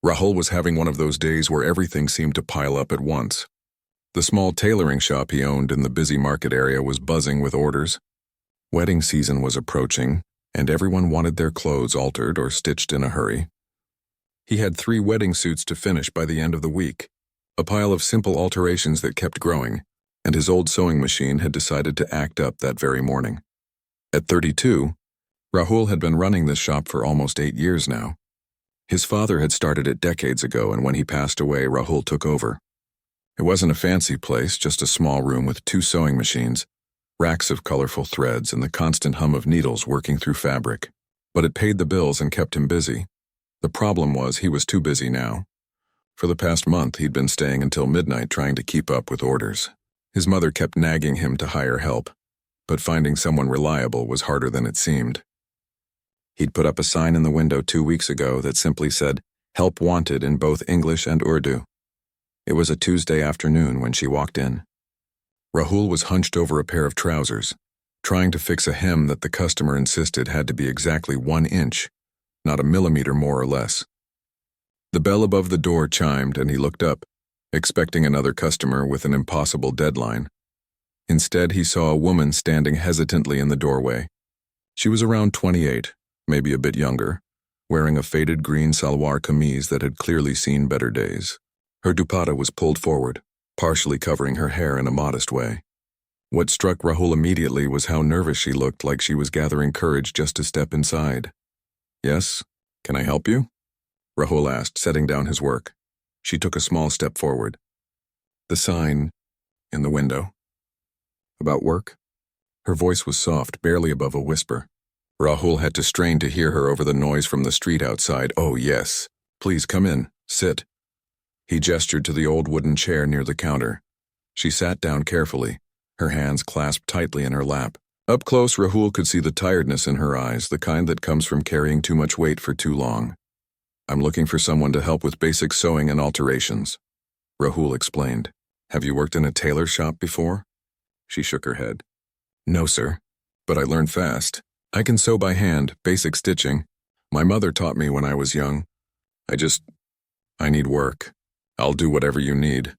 Rahul was having one of those days where everything seemed to pile up at once. The small tailoring shop he owned in the busy market area was buzzing with orders. Wedding season was approaching, and everyone wanted their clothes altered or stitched in a hurry. He had 3 wedding suits to finish by the end of the week, a pile of simple alterations that kept growing, and his old sewing machine had decided to act up that very morning. At 32, Rahul had been running this shop for almost 8 years now. His father had started it decades ago, and when he passed away, Rahul took over. It wasn't a fancy place, just a small room with 2 sewing machines, racks of colorful threads, and the constant hum of needles working through fabric. But it paid the bills and kept him busy. The problem was he was too busy now. For the past month, he'd been staying until midnight trying to keep up with orders. His mother kept nagging him to hire help, but finding someone reliable was harder than it seemed. He'd put up a sign in the window 2 weeks ago that simply said, "Help wanted" in both English and Urdu. It was a Tuesday afternoon when she walked in. Rahul was hunched over a pair of trousers, trying to fix a hem that the customer insisted had to be exactly 1 inch, not a millimeter more or less. The bell above the door chimed and he looked up, expecting another customer with an impossible deadline. Instead, he saw a woman standing hesitantly in the doorway. She was around 28, maybe a bit younger, wearing a faded green salwar kameez that had clearly seen better days. Her dupatta was pulled forward, partially covering her hair in a modest way. What struck Rahul immediately was how nervous she looked, like she was gathering courage just to step inside. "Yes, can I help you?" Rahul asked, setting down his work. She took a small step forward. "The sign in the window. About work?" Her voice was soft, barely above a whisper. Rahul had to strain to hear her over the noise from the street outside. "Oh, yes. Please come in. Sit." He gestured to the old wooden chair near the counter. She sat down carefully, her hands clasped tightly in her lap. Up close, Rahul could see the tiredness in her eyes, the kind that comes from carrying too much weight for too long. "I'm looking for someone to help with basic sewing and alterations," Rahul explained. "Have you worked in a tailor shop before?" She shook her head. "No, sir. But I learned fast. I can sew by hand, basic stitching. My mother taught me when I was young. I need work. I'll do whatever you need."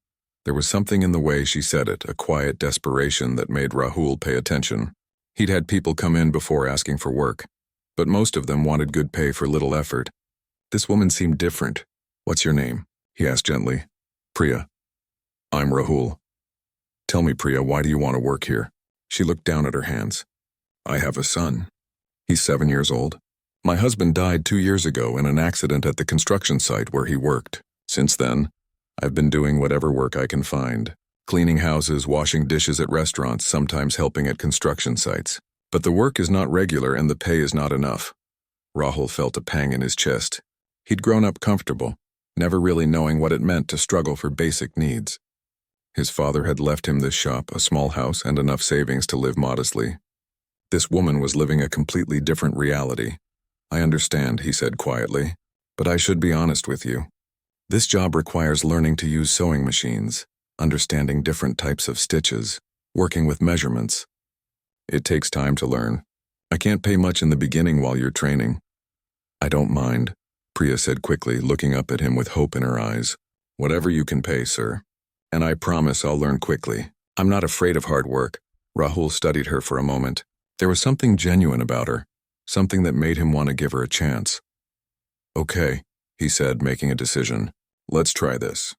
There was something in the way she said it, a quiet desperation that made Rahul pay attention. He'd had people come in before asking for work, but most of them wanted good pay for little effort. This woman seemed different. "What's your name?" he asked gently. "Priya." "I'm Rahul." "Tell me, Priya, why do you want to work here?" She looked down at her hands. "I have a son. He's 7 years old. My husband died 2 years ago in an accident at the construction site where he worked. Since then, I've been doing whatever work I can find. Cleaning houses, washing dishes at restaurants, sometimes helping at construction sites. But the work is not regular and the pay is not enough." Rahul felt a pang in his chest. He'd grown up comfortable, never really knowing what it meant to struggle for basic needs. His father had left him this shop, a small house, and enough savings to live modestly. This woman was living a completely different reality. "I understand," he said quietly, "but I should be honest with you. This job requires learning to use sewing machines, understanding different types of stitches, working with measurements. It takes time to learn. I can't pay much in the beginning while you're training." "I don't mind," Priya said quickly, looking up at him with hope in her eyes. "Whatever you can pay, sir. And I promise I'll learn quickly. I'm not afraid of hard work." Rahul studied her for a moment. There was something genuine about her, something that made him want to give her a chance. "Okay," he said, making a decision. "Let's try this.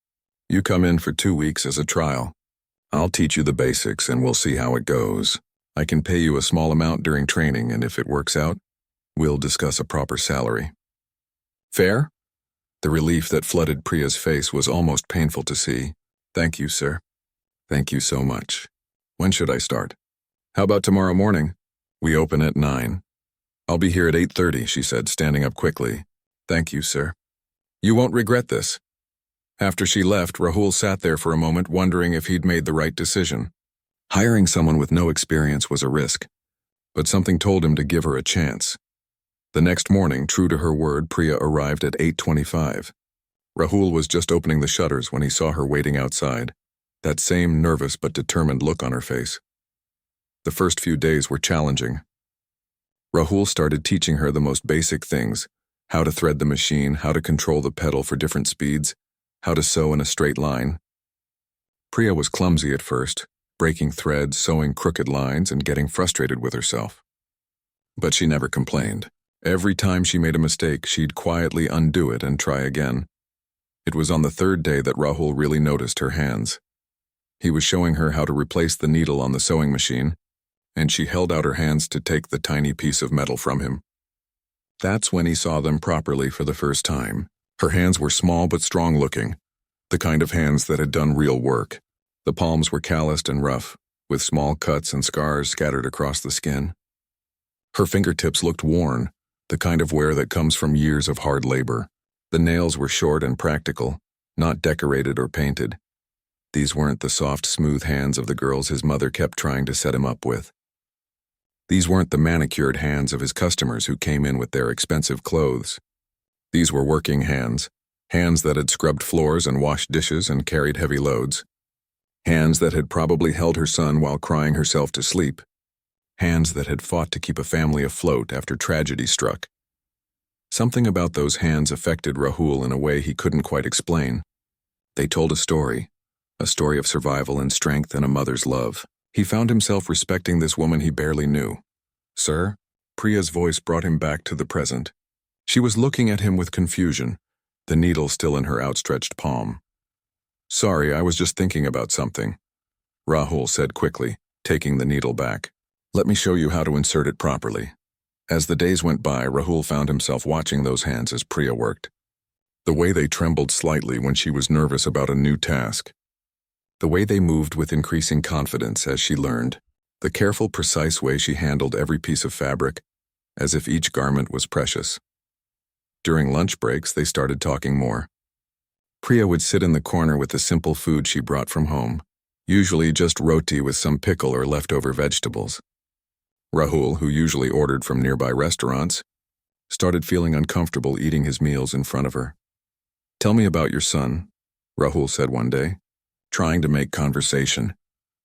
You come in for 2 weeks as a trial. I'll teach you the basics and we'll see how it goes. I can pay you a small amount during training, and if it works out, we'll discuss a proper salary." "Fair?" The relief that flooded Priya's face was almost painful to see. "Thank you, sir." "Thank you so much. When should I start?" "How about tomorrow morning? We open at 9. "I'll be here at 8:30, she said, standing up quickly. "Thank you, sir. You won't regret this." After she left, Rahul sat there for a moment, wondering if he'd made the right decision. Hiring someone with no experience was a risk, but something told him to give her a chance. The next morning, true to her word, Priya arrived at 8:25. Rahul was just opening the shutters when he saw her waiting outside, that same nervous but determined look on her face. The first few days were challenging. Rahul started teaching her the most basic things, How to thread the machine, how to control the pedal for different speeds, how to sew in a straight line. Priya was clumsy at first, breaking threads, sewing crooked lines, and getting frustrated with herself. But she never complained. Every time she made a mistake, she'd quietly undo it and try again. It was on the third day that Rahul really noticed her hands. He was showing her how to replace the needle on the sewing machine, and she held out her hands to take the tiny piece of metal from him. That's when he saw them properly for the first time. Her hands were small but strong-looking, the kind of hands that had done real work. The palms were calloused and rough, with small cuts and scars scattered across the skin. Her fingertips looked worn, the kind of wear that comes from years of hard labor. The nails were short and practical, not decorated or painted. These weren't the soft, smooth hands of the girls his mother kept trying to set him up with. These weren't the manicured hands of his customers who came in with their expensive clothes. These were working hands, hands that had scrubbed floors and washed dishes and carried heavy loads. Hands that had probably held her son while crying herself to sleep. Hands that had fought to keep a family afloat after tragedy struck. Something about those hands affected Rahul in a way he couldn't quite explain. They told a story of survival and strength and a mother's love. He found himself respecting this woman he barely knew. "Sir?" Priya's voice brought him back to the present. She was looking at him with confusion, the needle still in her outstretched palm. "Sorry, I was just thinking about something," Rahul said quickly, taking the needle back. "Let me show you how to insert it properly." As the days went by, Rahul found himself watching those hands as Priya worked. The way they trembled slightly when she was nervous about a new task. The way they moved with increasing confidence as she learned. The careful, precise way she handled every piece of fabric, as if each garment was precious. During lunch breaks, they started talking more. Priya would sit in the corner with the simple food she brought from home, usually just roti with some pickle or leftover vegetables. Rahul, who usually ordered from nearby restaurants, started feeling uncomfortable eating his meals in front of her. "Tell me about your son," Rahul said one day, trying to make conversation.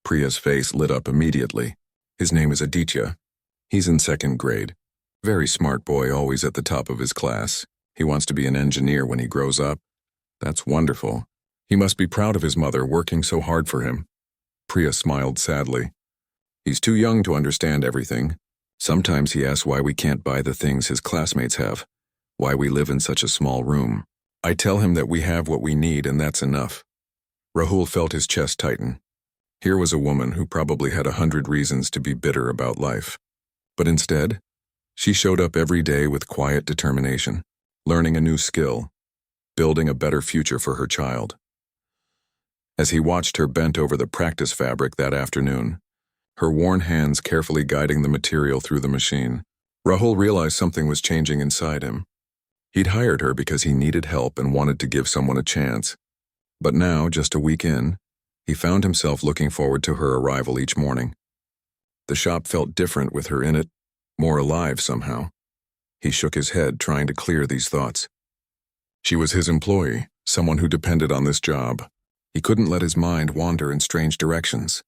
Priya's face lit up immediately. "His name is Aditya. He's in 2nd grade. Very smart boy, always at the top of his class. He wants to be an engineer when he grows up." "That's wonderful. He must be proud of his mother working so hard for him." Priya smiled sadly. "He's too young to understand everything. Sometimes he asks why we can't buy the things his classmates have, why we live in such a small room. I tell him that we have what we need and that's enough." Rahul felt his chest tighten. Here was a woman who probably had 100 reasons to be bitter about life. But instead, she showed up every day with quiet determination, learning a new skill, building a better future for her child. As he watched her bent over the practice fabric that afternoon, her worn hands carefully guiding the material through the machine, Rahul realized something was changing inside him. He'd hired her because he needed help and wanted to give someone a chance. But now, just a week in, he found himself looking forward to her arrival each morning. The shop felt different with her in it, more alive somehow. He shook his head, trying to clear these thoughts. She was his employee, someone who depended on this job. He couldn't let his mind wander in strange directions.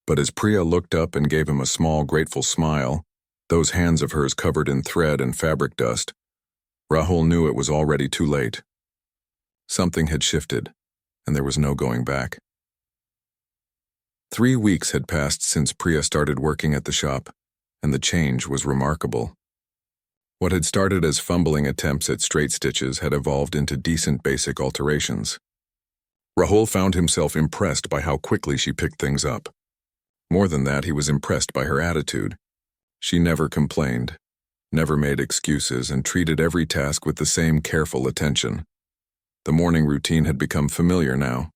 But as Priya looked up and gave him a small, grateful smile, those hands of hers covered in thread and fabric dust, Rahul knew it was already too late. Something had shifted, and there was no going back. 3 weeks had passed since Priya started working at the shop, and the change was remarkable. What had started as fumbling attempts at straight stitches had evolved into decent basic alterations. Rahul found himself impressed by how quickly she picked things up. More than that, he was impressed by her attitude. She never complained, never made excuses, and treated every task with the same careful attention. The morning routine had become familiar now.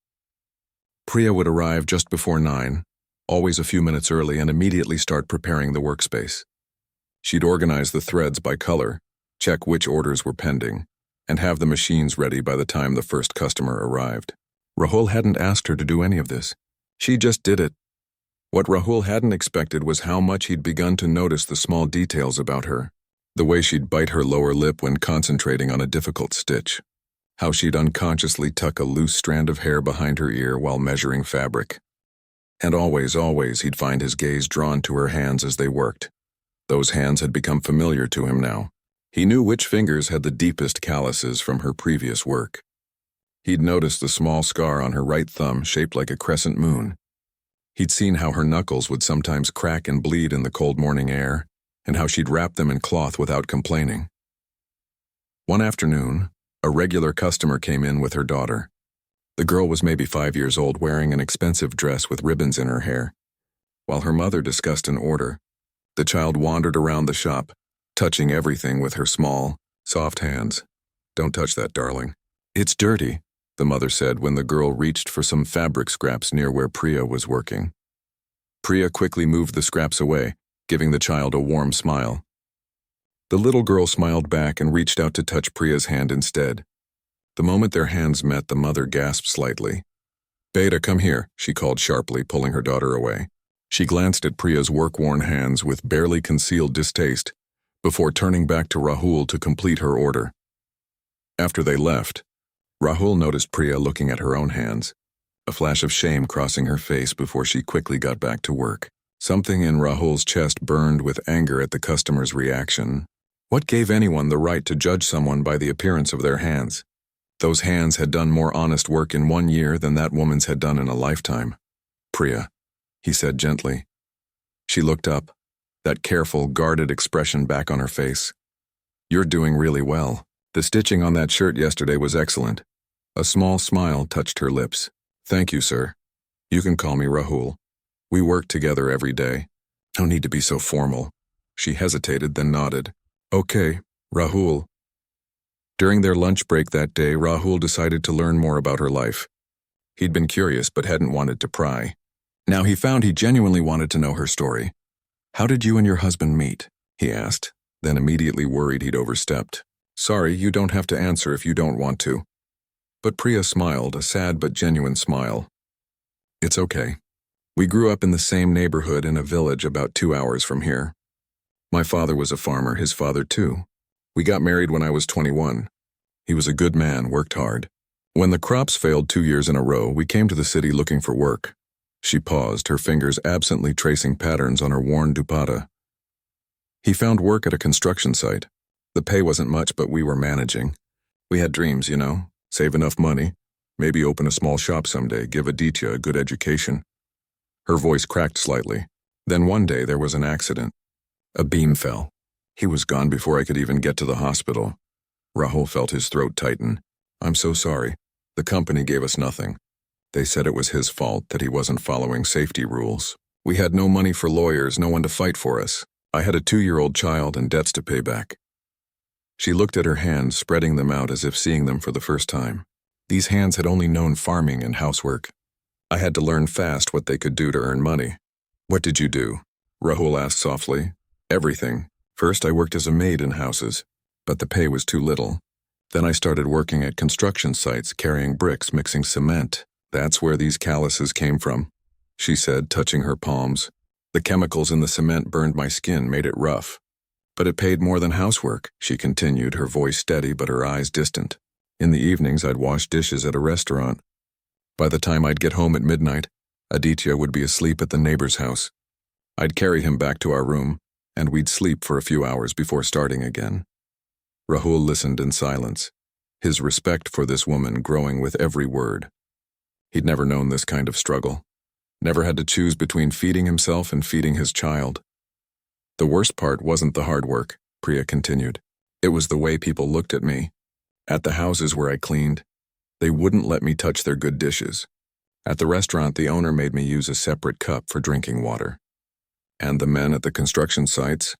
Priya would arrive just before 9, always a few minutes early, and immediately start preparing the workspace. She'd organize the threads by color, check which orders were pending, and have the machines ready by the time the first customer arrived. Rahul hadn't asked her to do any of this. She just did it. What Rahul hadn't expected was how much he'd begun to notice the small details about her. The way she'd bite her lower lip when concentrating on a difficult stitch. How she'd unconsciously tuck a loose strand of hair behind her ear while measuring fabric. And always he'd find his gaze drawn to her hands as they worked. Those hands had become familiar to him now. He knew which fingers had the deepest calluses from her previous work. He'd noticed the small scar on her right thumb shaped like a crescent moon. He'd seen how her knuckles would sometimes crack and bleed in the cold morning air, and how she'd wrap them in cloth without complaining. One afternoon, a regular customer came in with her daughter. The girl was maybe 5 years old, wearing an expensive dress with ribbons in her hair. While her mother discussed an order, the child wandered around the shop, touching everything with her small, soft hands. "Don't touch that, darling. It's dirty," the mother said when the girl reached for some fabric scraps near where Priya was working. Priya quickly moved the scraps away, giving the child a warm smile. The little girl smiled back and reached out to touch Priya's hand instead. The moment their hands met, the mother gasped slightly. "Beta, come here," she called sharply, pulling her daughter away. She glanced at Priya's work-worn hands with barely concealed distaste before turning back to Rahul to complete her order. After they left, Rahul noticed Priya looking at her own hands, a flash of shame crossing her face before she quickly got back to work. Something in Rahul's chest burned with anger at the customer's reaction. What gave anyone the right to judge someone by the appearance of their hands? Those hands had done more honest work in 1 year than that woman's had done in a lifetime. "Priya," he said gently. She looked up, that careful, guarded expression back on her face. "You're doing really well. The stitching on that shirt yesterday was excellent." A small smile touched her lips. "Thank you, sir. You can call me Rahul. We work together every day. No need to be so formal." She hesitated, then nodded. "Okay, Rahul." During their lunch break that day, Rahul decided to learn more about her life. He'd been curious but hadn't wanted to pry. Now he found he genuinely wanted to know her story. "How did you and your husband meet?" he asked, then immediately worried he'd overstepped. "Sorry, you don't have to answer if you don't want to." But Priya smiled, a sad but genuine smile. "It's okay. We grew up in the same neighborhood in a village about 2 hours from here. My father was a farmer, his father too. We got married when I was 21. He was a good man, worked hard. When the crops failed 2 years in a row, we came to the city looking for work." She paused, her fingers absently tracing patterns on her worn dupatta. "He found work at a construction site. The pay wasn't much, but we were managing. We had dreams, you know, save enough money, maybe open a small shop someday, give Aditya a good education." Her voice cracked slightly. Then one day there was an accident. A beam fell. He was gone before I could even get to the hospital. Rahul felt his throat tighten. "I'm so sorry. The company gave us nothing. They said it was his fault, that he wasn't following safety rules. We had no money for lawyers, no one to fight for us. I had a 2-year-old child and debts to pay back." She looked at her hands, spreading them out as if seeing them for the first time. These hands had only known farming and housework. I had to learn fast what they could do to earn money. "What did you do?" Rahul asked softly. "Everything. First I worked as a maid in houses, but the pay was too little. Then I started working at construction sites, carrying bricks, mixing cement. That's where these calluses came from," she said, touching her palms. "The chemicals in the cement burned my skin, made it rough. But it paid more than housework," she continued, her voice steady but her eyes distant. "In the evenings I'd wash dishes at a restaurant. By the time I'd get home at midnight, Aditya would be asleep at the neighbor's house. I'd carry him back to our room, and we'd sleep for a few hours before starting again." Rahul listened in silence, his respect for this woman growing with every word. He'd never known this kind of struggle, never had to choose between feeding himself and feeding his child. "The worst part wasn't the hard work," Priya continued. "It was the way people looked at me. At the houses where I cleaned, they wouldn't let me touch their good dishes. At the restaurant, the owner made me use a separate cup for drinking water. And the men at the construction sites?"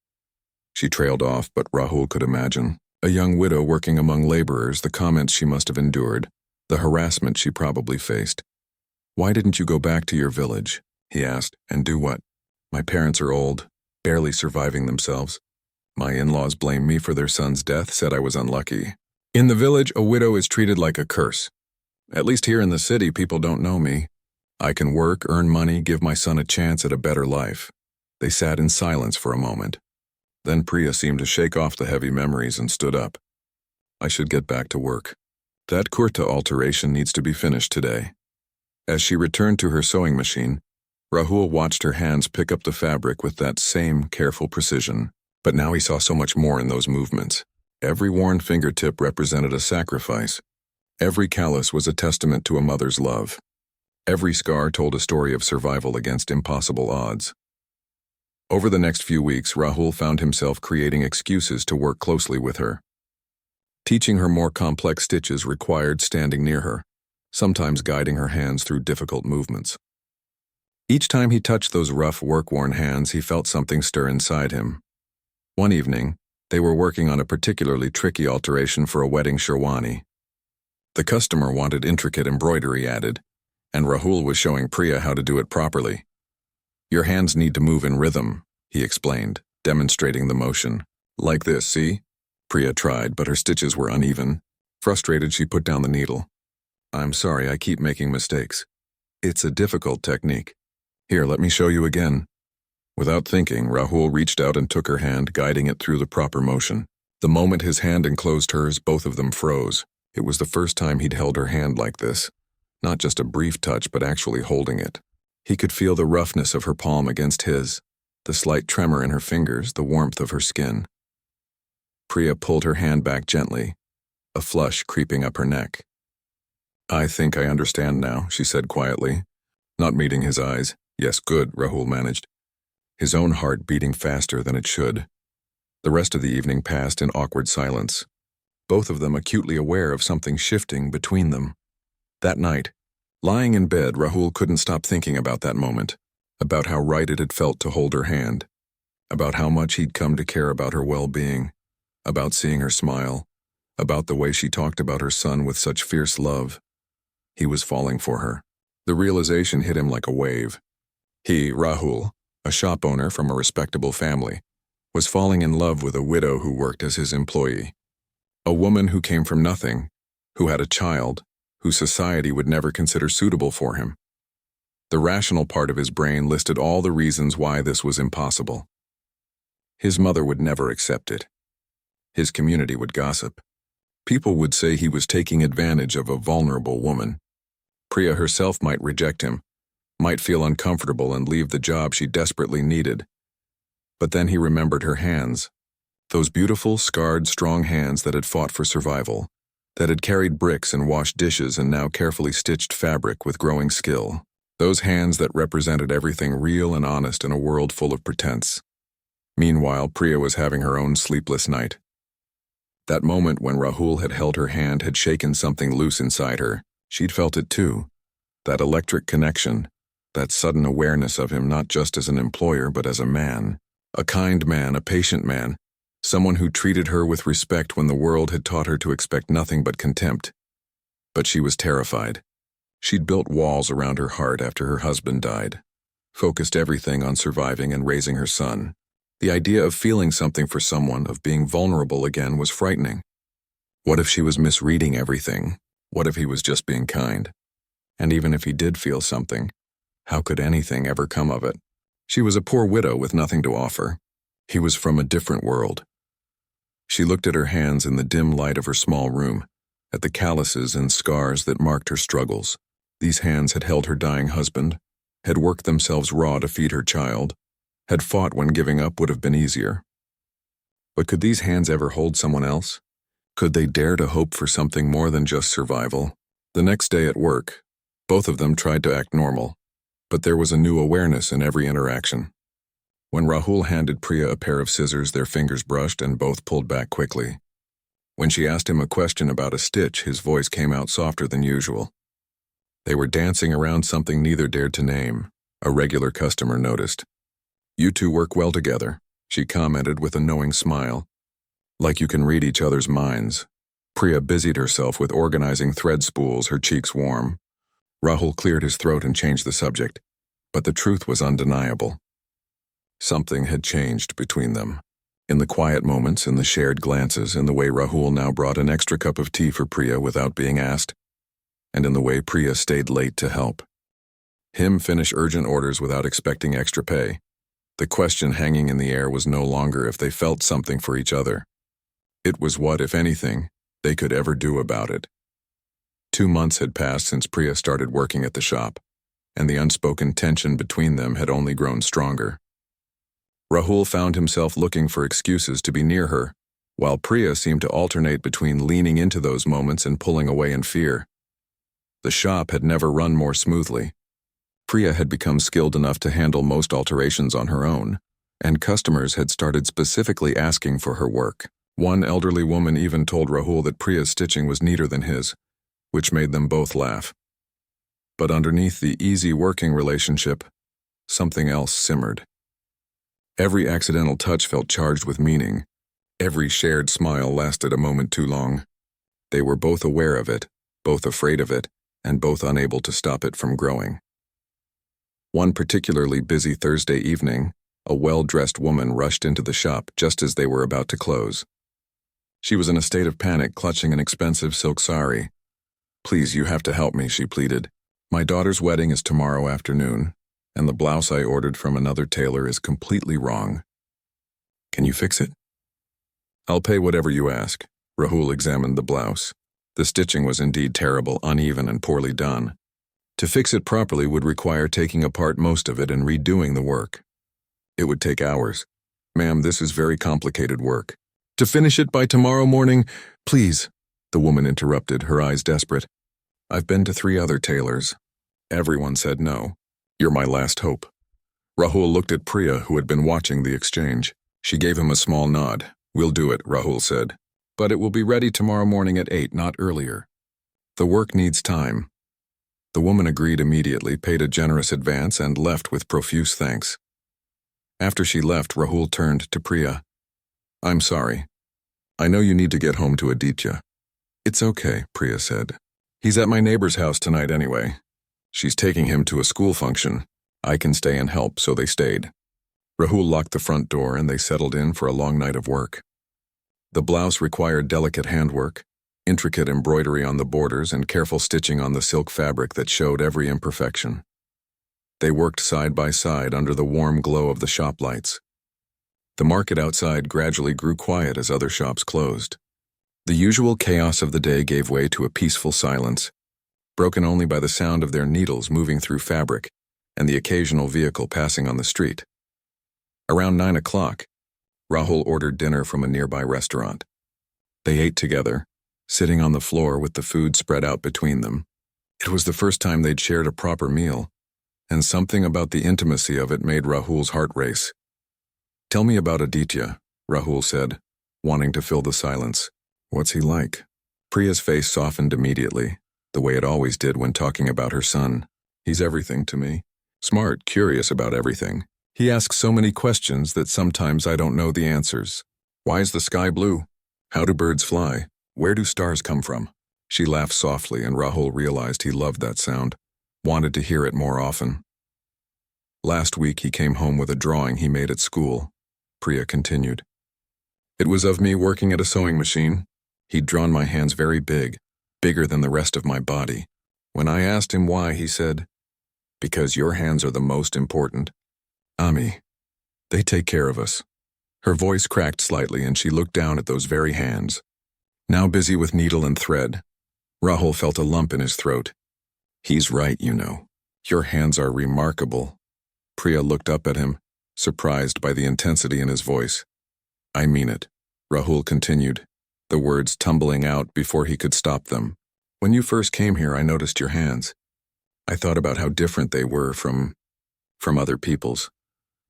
She trailed off, but Rahul could imagine. A young widow working among laborers, the comments she must have endured, the harassment she probably faced. "Why didn't you go back to your village?" he asked. "And do what?" "My parents are old, barely surviving themselves. My in-laws blame me for their son's death, said I was unlucky. In the village, a widow is treated like a curse. At least here in the city, people don't know me. I can work, earn money, give my son a chance at a better life." They sat in silence for a moment. Then Priya seemed to shake off the heavy memories and stood up. "I should get back to work. That kurta alteration needs to be finished today." As she returned to her sewing machine, Rahul watched her hands pick up the fabric with that same careful precision. But now he saw so much more in those movements. Every worn fingertip represented a sacrifice. Every callus was a testament to a mother's love. Every scar told a story of survival against impossible odds. Over the next few weeks, Rahul found himself creating excuses to work closely with her. Teaching her more complex stitches required standing near her, sometimes guiding her hands through difficult movements. Each time he touched those rough, work-worn hands, he felt something stir inside him. One evening, they were working on a particularly tricky alteration for a wedding sherwani. The customer wanted intricate embroidery added, and Rahul was showing Priya how to do it properly. "Your hands need to move in rhythm," he explained, demonstrating the motion. "Like this, see?" Priya tried, but her stitches were uneven. Frustrated, she put down the needle. "I'm sorry, I keep making mistakes. It's a difficult technique. Here, let me show you again." Without thinking, Rahul reached out and took her hand, guiding it through the proper motion. The moment his hand enclosed hers, both of them froze. It was the first time he'd held her hand like this. Not just a brief touch, but actually holding it. He could feel the roughness of her palm against his, the slight tremor in her fingers, the warmth of her skin. Priya pulled her hand back gently, a flush creeping up her neck. "I think I understand now," she said quietly, not meeting his eyes. "Yes, good," Rahul managed, his own heart beating faster than it should. The rest of the evening passed in awkward silence, both of them acutely aware of something shifting between them. That night, lying in bed, Rahul couldn't stop thinking about that moment, about how right it had felt to hold her hand, about how much he'd come to care about her well-being, about seeing her smile, about the way she talked about her son with such fierce love. He was falling for her. The realization hit him like a wave. He, Rahul, a shop owner from a respectable family, was falling in love with a widow who worked as his employee. A woman who came from nothing, who had a child, whose society would never consider suitable for him. The rational part of his brain listed all the reasons why this was impossible. His mother would never accept it. His community would gossip. People would say he was taking advantage of a vulnerable woman. Priya herself might reject him, might feel uncomfortable and leave the job she desperately needed. But then he remembered her hands, those beautiful, scarred, strong hands that had fought for survival, that had carried bricks and washed dishes and now carefully stitched fabric with growing skill. Those hands that represented everything real and honest in a world full of pretense. Meanwhile, Priya was having her own sleepless night. That moment when Rahul had held her hand had shaken something loose inside her. She'd felt it too. That electric connection, that sudden awareness of him not just as an employer but as a man. A kind man, a patient man, someone who treated her with respect when the world had taught her to expect nothing but contempt. But she was terrified. She'd built walls around her heart after her husband died, focused everything on surviving and raising her son. The idea of feeling something for someone, of being vulnerable again, was frightening. What if she was misreading everything? What if he was just being kind? And even if he did feel something, how could anything ever come of it? She was a poor widow with nothing to offer. He was from a different world. She looked at her hands in the dim light of her small room, at the calluses and scars that marked her struggles. These hands had held her dying husband, had worked themselves raw to feed her child, had fought when giving up would have been easier. But could these hands ever hold someone else? Could they dare to hope for something more than just survival? The next day at work, both of them tried to act normal, but there was a new awareness in every interaction. When Rahul handed Priya a pair of scissors, their fingers brushed and both pulled back quickly. When she asked him a question about a stitch, his voice came out softer than usual. They were dancing around something neither dared to name, a regular customer noticed. "You two work well together," she commented with a knowing smile. "Like you can read each other's minds." Priya busied herself with organizing thread spools, her cheeks warm. Rahul cleared his throat and changed the subject, but the truth was undeniable. Something had changed between them. In the quiet moments, in the shared glances, in the way Rahul now brought an extra cup of tea for Priya without being asked, and in the way Priya stayed late to help. Him finish urgent orders without expecting extra pay. The question hanging in the air was no longer if they felt something for each other. It was what, if anything, they could ever do about it. 2 months had passed since Priya started working at the shop, and the unspoken tension between them had only grown stronger. Rahul found himself looking for excuses to be near her, while Priya seemed to alternate between leaning into those moments and pulling away in fear. The shop had never run more smoothly. Priya had become skilled enough to handle most alterations on her own, and customers had started specifically asking for her work. One elderly woman even told Rahul that Priya's stitching was neater than his, which made them both laugh. But underneath the easy working relationship, something else simmered. Every accidental touch felt charged with meaning. Every shared smile lasted a moment too long. They were both aware of it, both afraid of it, and both unable to stop it from growing. One particularly busy Thursday evening, a well-dressed woman rushed into the shop just as they were about to close. She was in a state of panic, clutching an expensive silk sari. "Please, you have to help me," she pleaded. "My daughter's wedding is tomorrow afternoon, and the blouse I ordered from another tailor is completely wrong. Can you fix it?" "I'll pay whatever you ask." Rahul examined the blouse. The stitching was indeed terrible, uneven, and poorly done. To fix it properly would require taking apart most of it and redoing the work. It would take hours. "Ma'am, this is very complicated work." "To finish it by tomorrow morning, please," the woman interrupted, her eyes desperate. "I've been to 3 other tailors. Everyone said no. You're my last hope." Rahul looked at Priya, who had been watching the exchange. She gave him a small nod. "We'll do it," Rahul said. "But it will be ready tomorrow morning at 8, not earlier. The work needs time." The woman agreed immediately, paid a generous advance, and left with profuse thanks. After she left, Rahul turned to Priya. "I'm sorry. I know you need to get home to Aditya." "It's okay," Priya said. "He's at my neighbor's house tonight anyway. She's taking him to a school function. I can stay and help," so they stayed. Rahul locked the front door and they settled in for a long night of work. The blouse required delicate handwork, intricate embroidery on the borders, and careful stitching on the silk fabric that showed every imperfection. They worked side by side under the warm glow of the shop lights. The market outside gradually grew quiet as other shops closed. The usual chaos of the day gave way to a peaceful silence, broken only by the sound of their needles moving through fabric and the occasional vehicle passing on the street. Around 9 o'clock, Rahul ordered dinner from a nearby restaurant. They ate together, sitting on the floor with the food spread out between them. It was the first time they'd shared a proper meal, and something about the intimacy of it made Rahul's heart race. "Tell me about Aditya," Rahul said, wanting to fill the silence. "What's he like?" Priya's face softened immediately, the way it always did when talking about her son. "He's everything to me. Smart, curious about everything. He asks so many questions that sometimes I don't know the answers. Why is the sky blue? How do birds fly? Where do stars come from?" She laughed softly, and Rahul realized he loved that sound, wanted to hear it more often. "Last week he came home with a drawing he made at school," Priya continued. "It was of me working at a sewing machine. He'd drawn my hands very big, bigger than the rest of my body. When I asked him why, he said, 'Because your hands are the most important. Ami, they take care of us.'" Her voice cracked slightly and she looked down at those very hands, now busy with needle and thread. Rahul felt a lump in his throat. "He's right, you know. Your hands are remarkable." Priya looked up at him, surprised by the intensity in his voice. "I mean it," Rahul continued, the words tumbling out before he could stop them. "When you first came here, I noticed your hands. I thought about how different they were from other people's.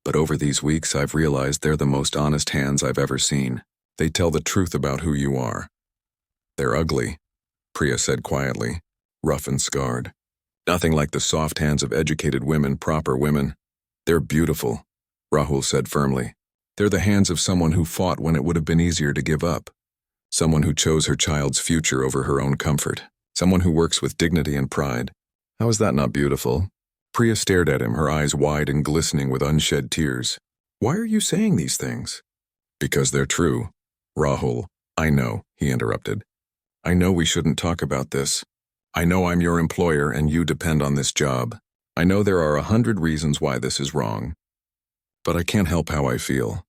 But over these weeks, I've realized they're the most honest hands I've ever seen. They tell the truth about who you are." "They're ugly," Priya said quietly, rough and scarred. "Nothing like the soft hands of educated women, proper women. They're beautiful," Rahul said firmly. "They're the hands of someone who fought when it would have been easier to give up. Someone who chose her child's future over her own comfort. Someone who works with dignity and pride. How is that not beautiful?" Priya stared at him, her eyes wide and glistening with unshed tears. "Why are you saying these things?" "Because they're true." "Rahul, I know," he interrupted. "I know we shouldn't talk about this. I know I'm your employer and you depend on this job. I know there are 100 reasons why this is wrong. But I can't help how I feel."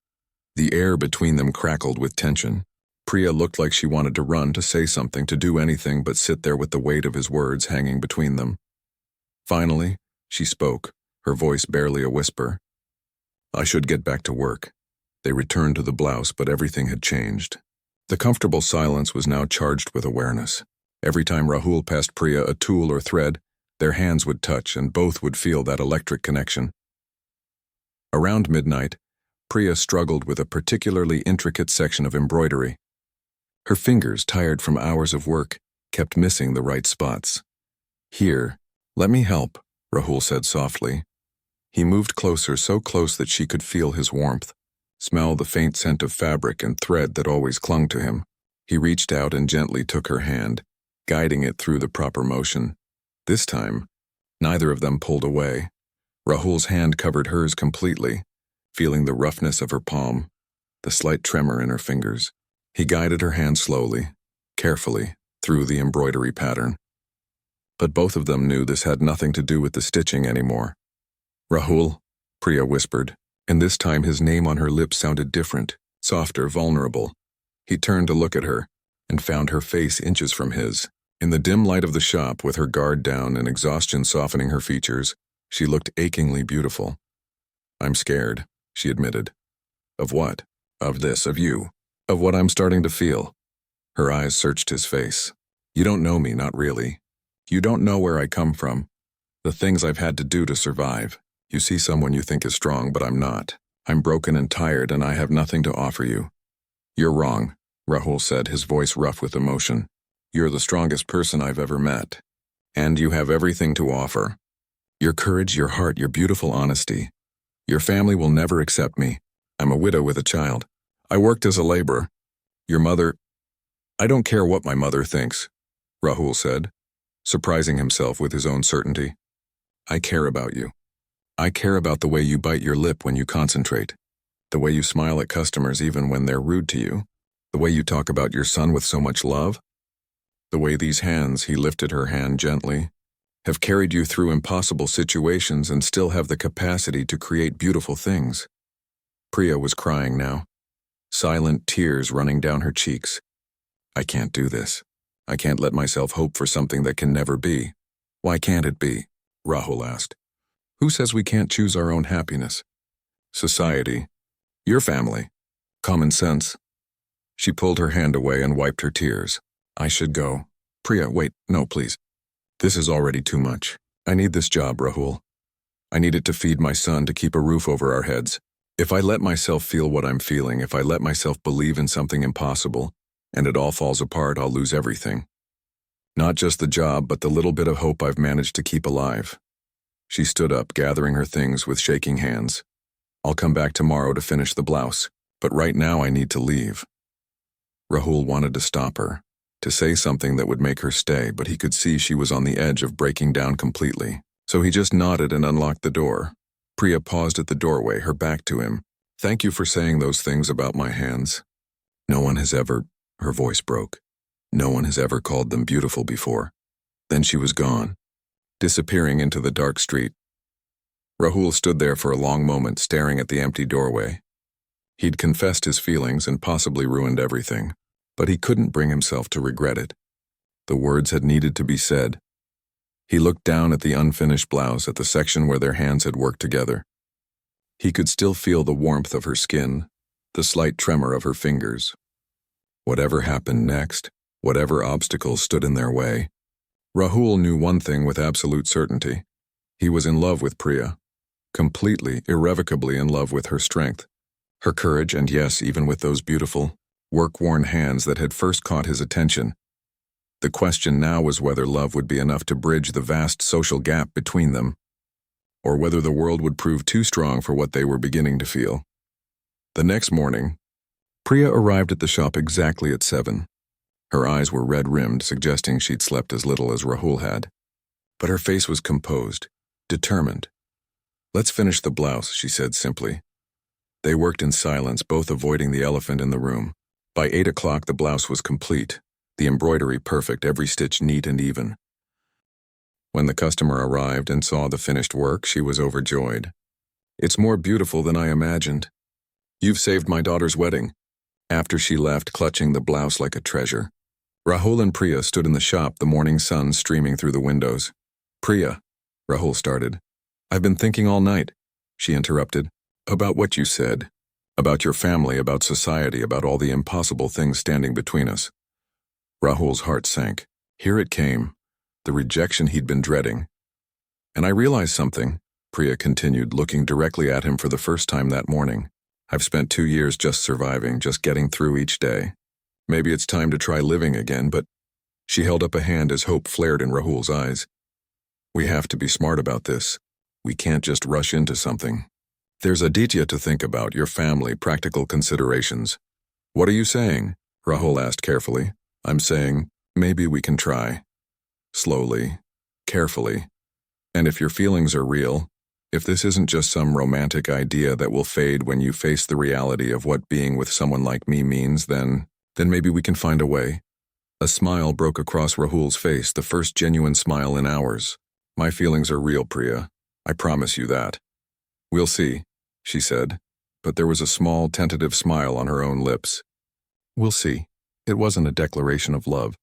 The air between them crackled with tension. Priya looked like she wanted to run, to say something, to do anything but sit there with the weight of his words hanging between them. Finally, she spoke, her voice barely a whisper. "I should get back to work." They returned to the blouse, but everything had changed. The comfortable silence was now charged with awareness. Every time Rahul passed Priya a tool or thread, their hands would touch and both would feel that electric connection. Around midnight, Priya struggled with a particularly intricate section of embroidery. Her fingers, tired from hours of work, kept missing the right spots. "Here, let me help," Rahul said softly. He moved closer, so close that she could feel his warmth, smell the faint scent of fabric and thread that always clung to him. He reached out and gently took her hand, guiding it through the proper motion. This time, neither of them pulled away. Rahul's hand covered hers completely, feeling the roughness of her palm, the slight tremor in her fingers. He guided her hand slowly, carefully, through the embroidery pattern. But both of them knew this had nothing to do with the stitching anymore. "Rahul," Priya whispered, and this time his name on her lips sounded different, softer, vulnerable. He turned to look at her, and found her face inches from his. In the dim light of the shop, with her guard down and exhaustion softening her features, she looked achingly beautiful. "I'm scared," she admitted. "Of what?" "Of this, of you. Of what I'm starting to feel." Her eyes searched his face. "You don't know me, not really. You don't know where I come from, the things I've had to do to survive. You see someone you think is strong, but I'm not. I'm broken and tired, and I have nothing to offer you." "You're wrong," Rahul said, his voice rough with emotion. "You're the strongest person I've ever met. And you have everything to offer. Your courage, your heart, your beautiful honesty. Your family will never accept me. I'm a widow with a child. I worked as a laborer. Your mother—" "I don't care what my mother thinks," Rahul said, surprising himself with his own certainty. "I care about you. I care about the way you bite your lip when you concentrate, the way you smile at customers even when they're rude to you, the way you talk about your son with so much love, the way these hands," he lifted her hand gently, "have carried you through impossible situations and still have the capacity to create beautiful things." Priya was crying now, silent tears running down her cheeks. "I can't do this. I can't let myself hope for something that can never be." "Why can't it be?" Rahul asked. "Who says we can't choose our own happiness?" "Society. Your family. Common sense." She pulled her hand away and wiped her tears. "I should go." "Priya, wait, no, please. This is already too much. I need this job, Rahul. I need it to feed my son, to keep a roof over our heads. If I let myself feel what I'm feeling, if I let myself believe in something impossible, and it all falls apart, I'll lose everything. Not just the job, but the little bit of hope I've managed to keep alive." She stood up, gathering her things with shaking hands. "I'll come back tomorrow to finish the blouse, but right now I need to leave." Rahul wanted to stop her, to say something that would make her stay, but he could see she was on the edge of breaking down completely. So he just nodded and unlocked the door. Priya paused at the doorway, her back to him. "Thank you for saying those things about my hands. No one has ever—" her voice broke. "No one has ever called them beautiful before." Then she was gone, disappearing into the dark street. Rahul stood there for a long moment, staring at the empty doorway. He'd confessed his feelings and possibly ruined everything, but he couldn't bring himself to regret it. The words had needed to be said. He looked down at the unfinished blouse, at the section where their hands had worked together. He could still feel the warmth of her skin, the slight tremor of her fingers. Whatever happened next, whatever obstacles stood in their way, Rahul knew one thing with absolute certainty. He was in love with Priya, completely, irrevocably in love with her strength, her courage, and yes, even with those beautiful, work-worn hands that had first caught his attention. The question now was whether love would be enough to bridge the vast social gap between them, or whether the world would prove too strong for what they were beginning to feel. The next morning, Priya arrived at the shop exactly at 7. Her eyes were red-rimmed, suggesting she'd slept as little as Rahul had. But her face was composed, determined. "Let's finish the blouse," she said simply. They worked in silence, both avoiding the elephant in the room. By 8 o'clock, the blouse was complete, the embroidery perfect, every stitch neat and even. When the customer arrived and saw the finished work, she was overjoyed. "It's more beautiful than I imagined. You've saved my daughter's wedding." After she left, clutching the blouse like a treasure, Rahul and Priya stood in the shop, the morning sun streaming through the windows. "Priya," Rahul started. "I've been thinking all night," she interrupted. "About what you said. About your family, about society, about all the impossible things standing between us. Rahul's heart sank. Here it came, the rejection he'd been dreading. And I realized something, Priya continued, looking directly at him for the first time that morning. I've spent 2 years just surviving, just getting through each day. Maybe it's time to try living again, but she held up a hand as hope flared in Rahul's eyes. We have to be smart about this. We can't just rush into something. There's Aditya to think about, your family, practical considerations. What are you saying? Rahul asked carefully. I'm saying, maybe we can try. Slowly, carefully. And if your feelings are real, if this isn't just some romantic idea that will fade when you face the reality of what being with someone like me means, then maybe we can find a way. A smile broke across Rahul's face, the first genuine smile in hours. My feelings are real, Priya. I promise you that. We'll see, she said, but there was a small, tentative smile on her own lips. We'll see. It wasn't a declaration of love.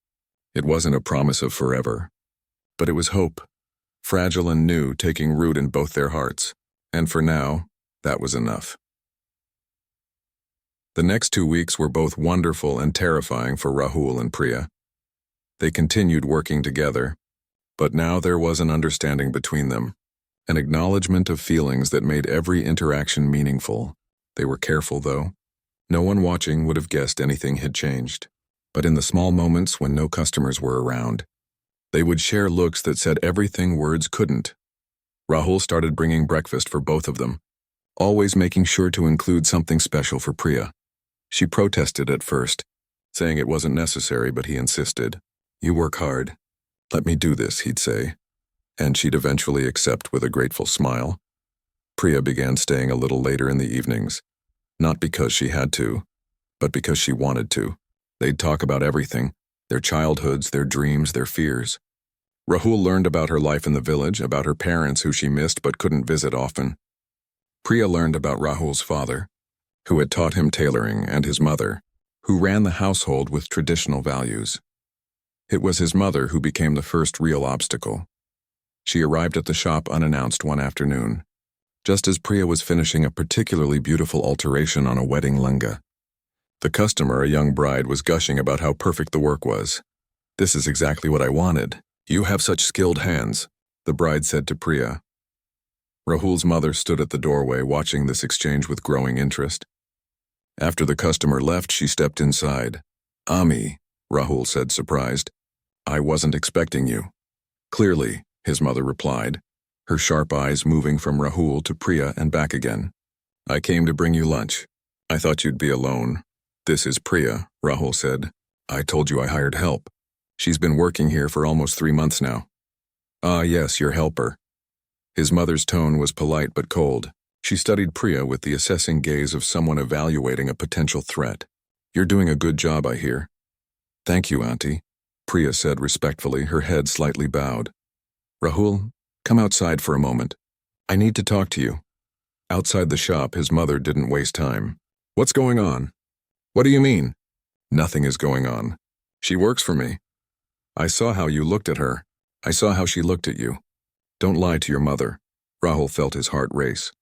It wasn't a promise of forever. But it was hope, fragile and new, taking root in both their hearts. And for now, that was enough. The next 2 weeks were both wonderful and terrifying for Rahul and Priya. They continued working together, but now there was an understanding between them, an acknowledgement of feelings that made every interaction meaningful. They were careful, though. No one watching would have guessed anything had changed. But in the small moments when no customers were around, they would share looks that said everything words couldn't. Rahul started bringing breakfast for both of them, always making sure to include something special for Priya. She protested at first, saying it wasn't necessary, but he insisted. You work hard. Let me do this, he'd say. And she'd eventually accept with a grateful smile. Priya began staying a little later in the evenings, not because she had to, but because she wanted to. They'd talk about everything, their childhoods, their dreams, their fears. Rahul learned about her life in the village, about her parents who she missed but couldn't visit often. Priya learned about Rahul's father, who had taught him tailoring, and his mother, who ran the household with traditional values. It was his mother who became the first real obstacle. She arrived at the shop unannounced one afternoon, just as Priya was finishing a particularly beautiful alteration on a wedding lehenga. The customer, a young bride, was gushing about how perfect the work was. This is exactly what I wanted. You have such skilled hands, the bride said to Priya. Rahul's mother stood at the doorway watching this exchange with growing interest. After the customer left, she stepped inside. Ami, Rahul said, surprised. I wasn't expecting you. Clearly, his mother replied, her sharp eyes moving from Rahul to Priya and back again. I came to bring you lunch. I thought you'd be alone. This is Priya, Rahul said. I told you I hired help. She's been working here for almost 3 months now. Ah, yes, your helper. His mother's tone was polite but cold. She studied Priya with the assessing gaze of someone evaluating a potential threat. You're doing a good job, I hear. Thank you, Auntie, Priya said respectfully, her head slightly bowed. Rahul, come outside for a moment. I need to talk to you. Outside the shop, his mother didn't waste time. What's going on? What do you mean? Nothing is going on. She works for me. I saw how you looked at her. I saw how she looked at you. Don't lie to your mother. Rahul felt his heart race.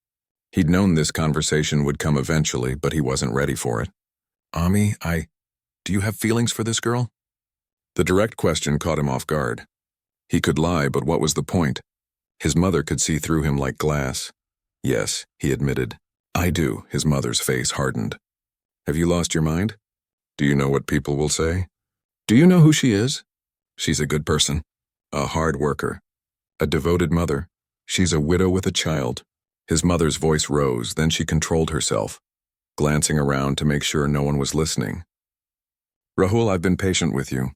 He'd known this conversation would come eventually, but he wasn't ready for it. Ami, do you have feelings for this girl? The direct question caught him off guard. He could lie, but what was the point? His mother could see through him like glass. Yes, he admitted. I do, his mother's face hardened. Have you lost your mind? Do you know what people will say? Do you know who she is? She's a good person, a hard worker, a devoted mother. She's a widow with a child. His mother's voice rose, then she controlled herself, glancing around to make sure no one was listening. Rahul, I've been patient with you.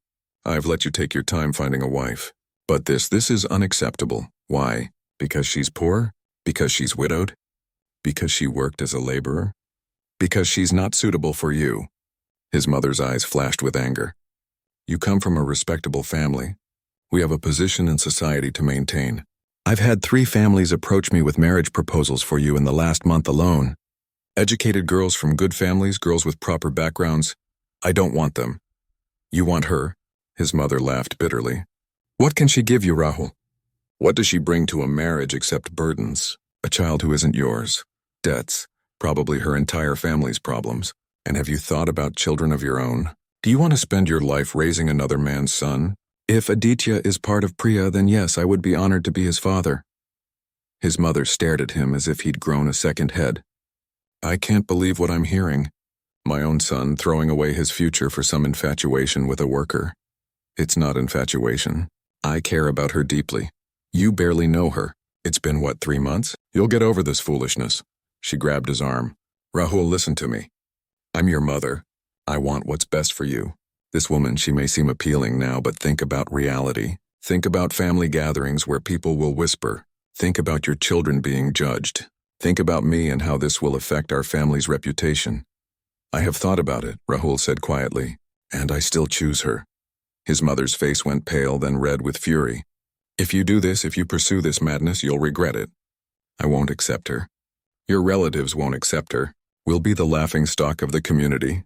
I've let you take your time finding a wife. But this is unacceptable. Why? Because she's poor? Because she's widowed? Because she worked as a laborer? Because she's not suitable for you. His mother's eyes flashed with anger. You come from a respectable family. We have a position in society to maintain. I've had 3 families approach me with marriage proposals for you in the last month alone. Educated girls from good families, girls with proper backgrounds. I don't want them. You want her? His mother laughed bitterly. What can she give you, Rahul? What does she bring to a marriage except burdens? A child who isn't yours. Debts. Probably her entire family's problems. And have you thought about children of your own? Do you want to spend your life raising another man's son? If Aditya is part of Priya, then yes, I would be honored to be his father. His mother stared at him as if he'd grown a second head. I can't believe what I'm hearing. My own son throwing away his future for some infatuation with a worker. It's not infatuation. I care about her deeply. You barely know her. It's been, what, 3 months? You'll get over this foolishness. She grabbed his arm. Rahul, listen to me. I'm your mother. I want what's best for you. This woman, she may seem appealing now, but think about reality. Think about family gatherings where people will whisper. Think about your children being judged. Think about me and how this will affect our family's reputation. I have thought about it, Rahul said quietly, and I still choose her. His mother's face went pale, then red with fury. If you do this, if you pursue this madness, you'll regret it. I won't accept her. Your relatives won't accept her. We'll be the laughingstock of the community.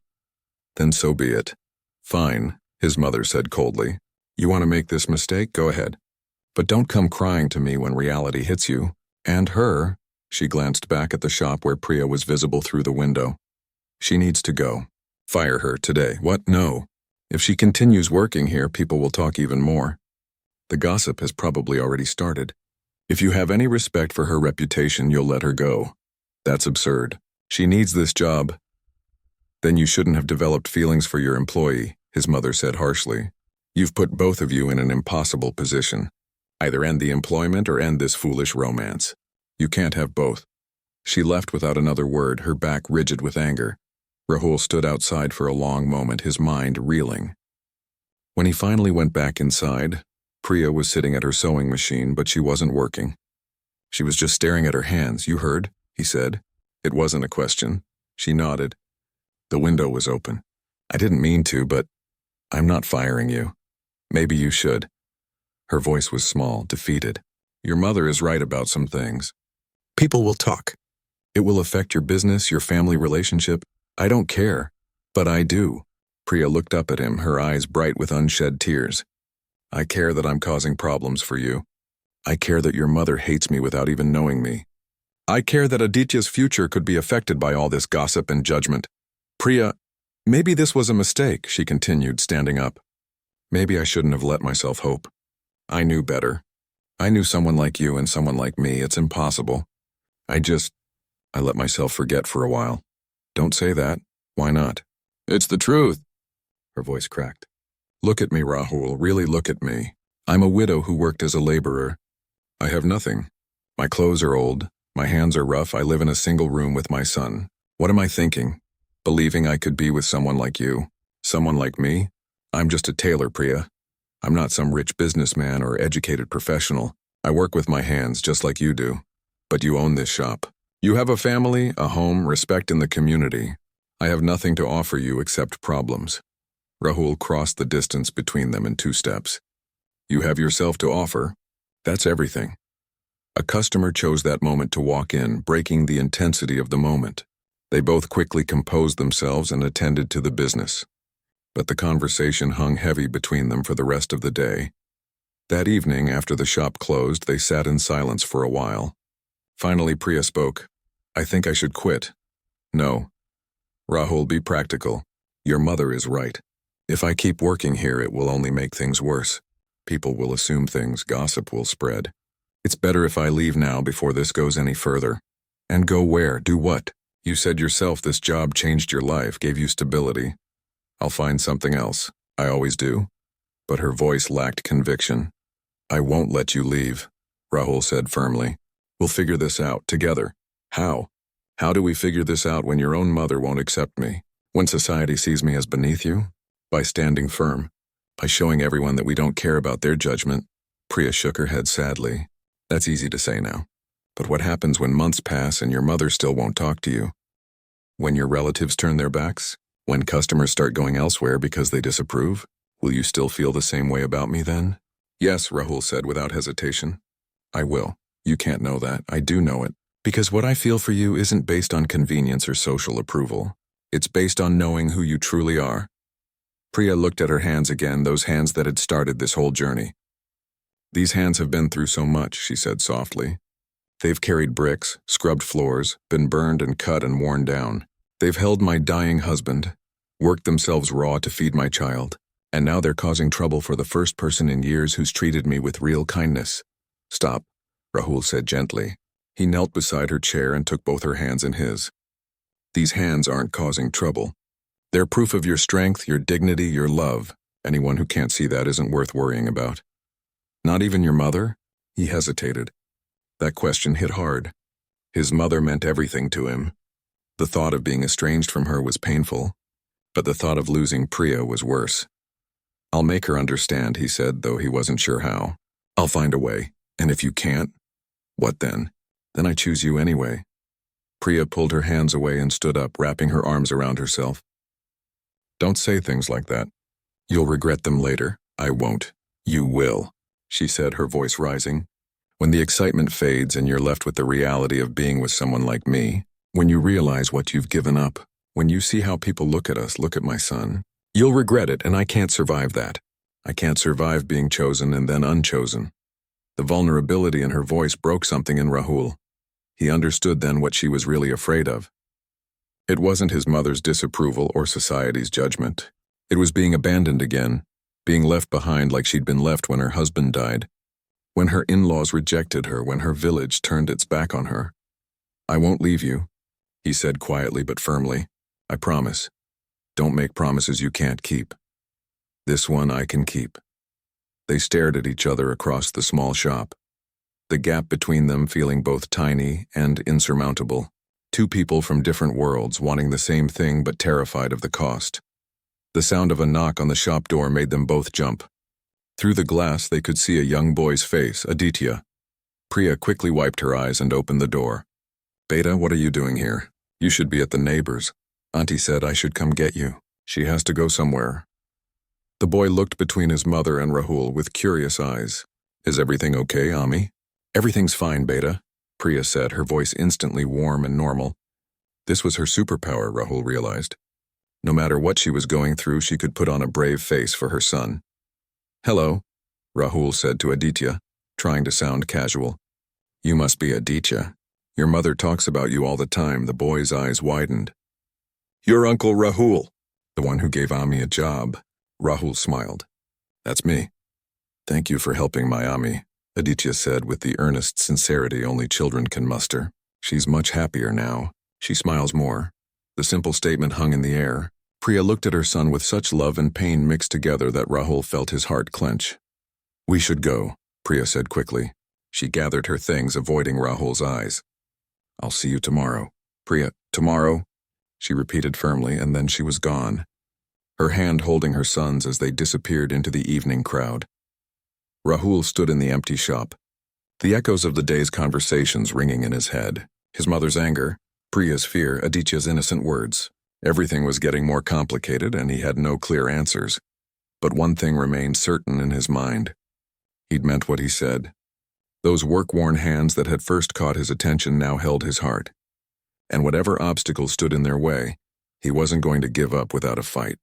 Then so be it. Fine, his mother said coldly. You want to make this mistake? Go ahead. But don't come crying to me when reality hits you. And her, she glanced back at the shop where Priya was visible through the window. She needs to go. Fire her today. What? No. If she continues working here, people will talk even more. The gossip has probably already started. If you have any respect for her reputation, you'll let her go. That's absurd. She needs this job. Then you shouldn't have developed feelings for your employee, his mother said harshly. You've put both of you in an impossible position. Either end the employment or end this foolish romance. You can't have both. She left without another word, her back rigid with anger. Rahul stood outside for a long moment, his mind reeling. When he finally went back inside, Priya was sitting at her sewing machine, but she wasn't working. She was just staring at her hands. You heard, he said. It wasn't a question. She nodded. The window was open. I didn't mean to, but I'm not firing you. Maybe you should. Her voice was small, defeated. Your mother is right about some things. People will talk. It will affect your business, your family relationship. I don't care, but I do. Priya looked up at him, her eyes bright with unshed tears. I care that I'm causing problems for you. I care that your mother hates me without even knowing me. I care that Aditya's future could be affected by all this gossip and judgment. Priya, maybe this was a mistake, she continued, standing up. Maybe I shouldn't have let myself hope. I knew better. I knew someone like you and someone like me. It's impossible. I let myself forget for a while. Don't say that. Why not? It's the truth. Her voice cracked. Look at me, Rahul. Really look at me. I'm a widow who worked as a laborer. I have nothing. My clothes are old. My hands are rough. I live in a single room with my son. What am I thinking? Believing I could be with someone like you? Someone like me? I'm just a tailor, Priya. I'm not some rich businessman or educated professional. I work with my hands just like you do. But you own this shop. You have a family, a home, respect in the community. I have nothing to offer you except problems. Rahul crossed the distance between them in 2 steps. You have yourself to offer. That's everything. A customer chose that moment to walk in, breaking the intensity of the moment. They both quickly composed themselves and attended to the business. But the conversation hung heavy between them for the rest of the day. That evening, after the shop closed, they sat in silence for a while. Finally, Priya spoke. I think I should quit. No. Rahul, be practical. Your mother is right. If I keep working here, it will only make things worse. People will assume things, gossip will spread. It's better if I leave now before this goes any further. And go where? Do what? You said yourself this job changed your life, gave you stability. I'll find something else. I always do. But her voice lacked conviction. I won't let you leave, Rahul said firmly. We'll figure this out, together. How? How do we figure this out when your own mother won't accept me? When society sees me as beneath you? By standing firm. By showing everyone that we don't care about their judgment. Priya shook her head sadly. That's easy to say now. But what happens when months pass and your mother still won't talk to you? When your relatives turn their backs? When customers start going elsewhere because they disapprove? Will you still feel the same way about me then? Yes, Rahul said without hesitation. I will. You can't know that. I do know it. Because what I feel for you isn't based on convenience or social approval. It's based on knowing who you truly are. Priya looked at her hands again, those hands that had started this whole journey. These hands have been through so much, she said softly. They've carried bricks, scrubbed floors, been burned and cut and worn down. They've held my dying husband, worked themselves raw to feed my child, and now they're causing trouble for the first person in years who's treated me with real kindness. Stop, Rahul said gently. He knelt beside her chair and took both her hands in his. These hands aren't causing trouble. They're proof of your strength, your dignity, your love. Anyone who can't see that isn't worth worrying about. Not even your mother? He hesitated. That question hit hard. His mother meant everything to him. The thought of being estranged from her was painful, but the thought of losing Priya was worse. I'll make her understand, he said, though he wasn't sure how. I'll find a way, and if you can't, what then? Then I choose you anyway. Priya pulled her hands away and stood up, wrapping her arms around herself. Don't say things like that. You'll regret them later. I won't. You will, she said, her voice rising. When the excitement fades and you're left with the reality of being with someone like me, when you realize what you've given up, when you see how people look at us, look at my son, you'll regret it, and I can't survive that. I can't survive being chosen and then unchosen. The vulnerability in her voice broke something in Rahul. He understood then what she was really afraid of. It wasn't his mother's disapproval or society's judgment. It was being abandoned again, being left behind like she'd been left when her husband died, when her in-laws rejected her, when her village turned its back on her. I won't leave you, he said quietly but firmly. I promise. Don't make promises you can't keep. This one I can keep. They stared at each other across the small shop, the gap between them feeling both tiny and insurmountable. Two people from different worlds wanting the same thing but terrified of the cost. The sound of a knock on the shop door made them both jump. Through the glass they could see a young boy's face, Aditya. Priya quickly wiped her eyes and opened the door. Beta, what are you doing here? You should be at the neighbors. Auntie said I should come get you. She has to go somewhere. The boy looked between his mother and Rahul with curious eyes. Is everything okay, Ami? Everything's fine, Beta, Priya said, her voice instantly warm and normal. This was her superpower, Rahul realized. No matter what she was going through, she could put on a brave face for her son. Hello, Rahul said to Aditya, trying to sound casual. You must be Aditya. Your mother talks about you all the time. The boy's eyes widened. Your Uncle Rahul, the one who gave Ami a job. Rahul smiled. That's me. Thank you for helping my Ami, Aditya said with the earnest sincerity only children can muster. She's much happier now. She smiles more. The simple statement hung in the air. Priya looked at her son with such love and pain mixed together that Rahul felt his heart clench. We should go, Priya said quickly. She gathered her things, avoiding Rahul's eyes. I'll see you tomorrow. Priya, tomorrow? She repeated firmly, and then she was gone, her hand holding her son's as they disappeared into the evening crowd. Rahul stood in the empty shop, the echoes of the day's conversations ringing in his head. His mother's anger, Priya's fear, Aditya's innocent words. Everything was getting more complicated, and he had no clear answers. But one thing remained certain in his mind. He'd meant what he said. Those work-worn hands that had first caught his attention now held his heart. And whatever obstacles stood in their way, he wasn't going to give up without a fight.